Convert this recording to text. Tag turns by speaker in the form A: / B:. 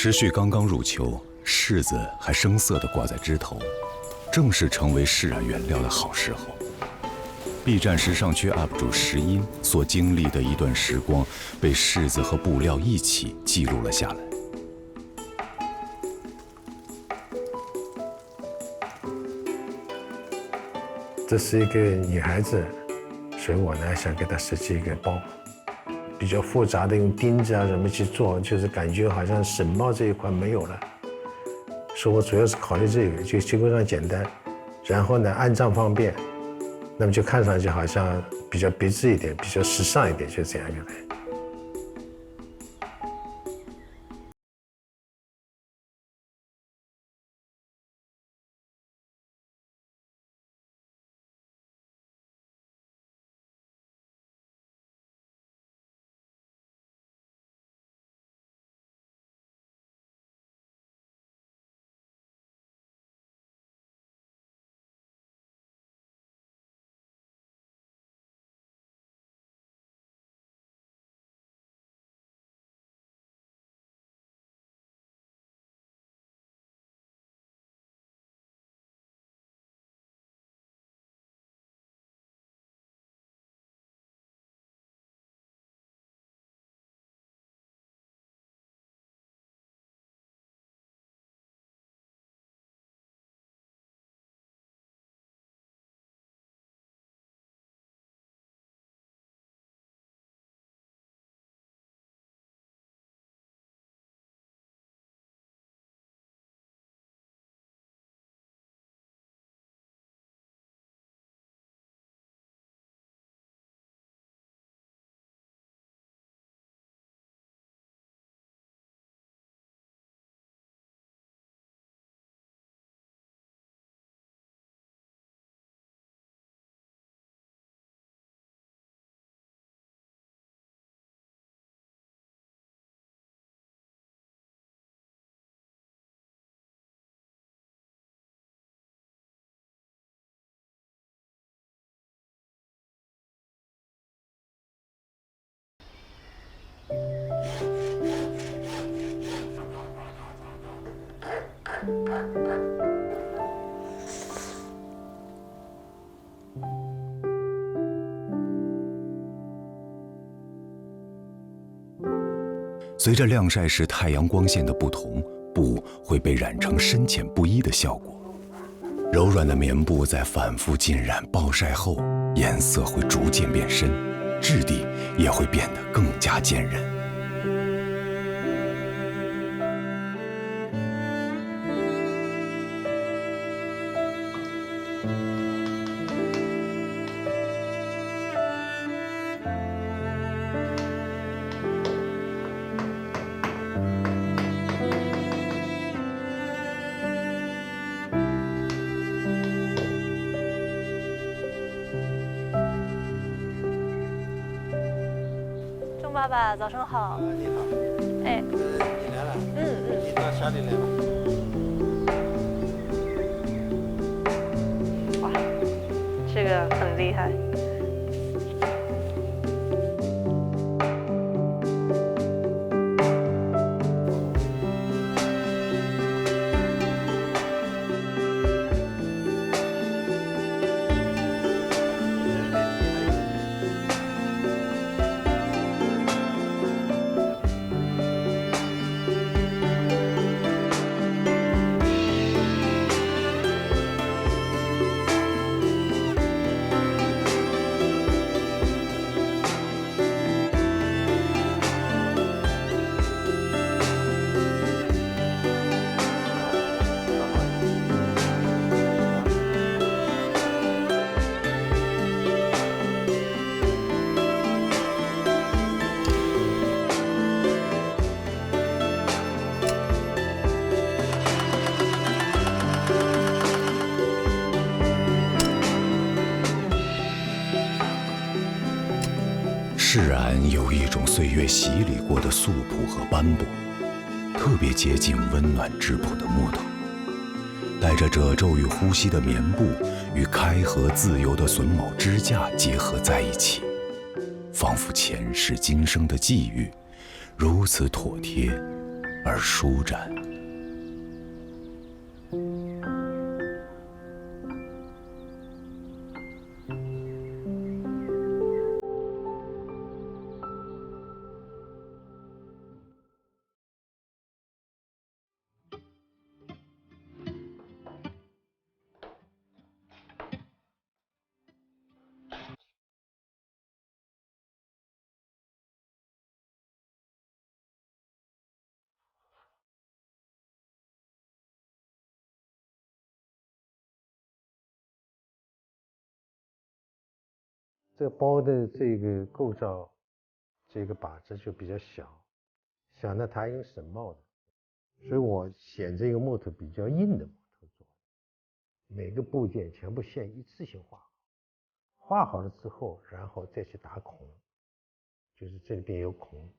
A: 时序刚刚入秋，柿子还生涩地挂在枝头，正是成为释染原料的好时候。B 站时尚区 UP 主石英所经历的一段时光，被柿子和布料一起记录了下来。
B: 这是一个女孩子，所以我呢想给她设计一个包，比较复杂的用钉子啊什么去做，就是感觉好像省帽这一块没有了，所以我主要是考虑这个，就结构上简单，然后呢安装方便，那么就看上去好像比较别致一点，比较时尚一点，就这样一个来。
A: 随着晾晒时太阳光线的不同，布会被染成深浅不一的效果。柔软的棉布在反复浸染暴晒后，颜色会逐渐变深，质地也会变得更加坚韧。
C: 爸爸，早上好。
B: 你好。
C: 哎。
B: 你来了。你到家里来
C: 了。哇，这个很厉害。
A: 释然有一种岁月洗礼过的素朴和斑驳，特别接近温暖质朴的木头。带着褶皱与呼吸的棉布与开合自由的榫卯支架结合在一起，仿佛前世今生的际遇，如此妥帖，而舒展。
B: 这个包的这个构造，这个把子就比较小，想着它用榫帽的，所以我选这个木头比较硬的木头做，每个部件全部线一次性画好，画好了之后，然后再去打孔，就是这边有孔，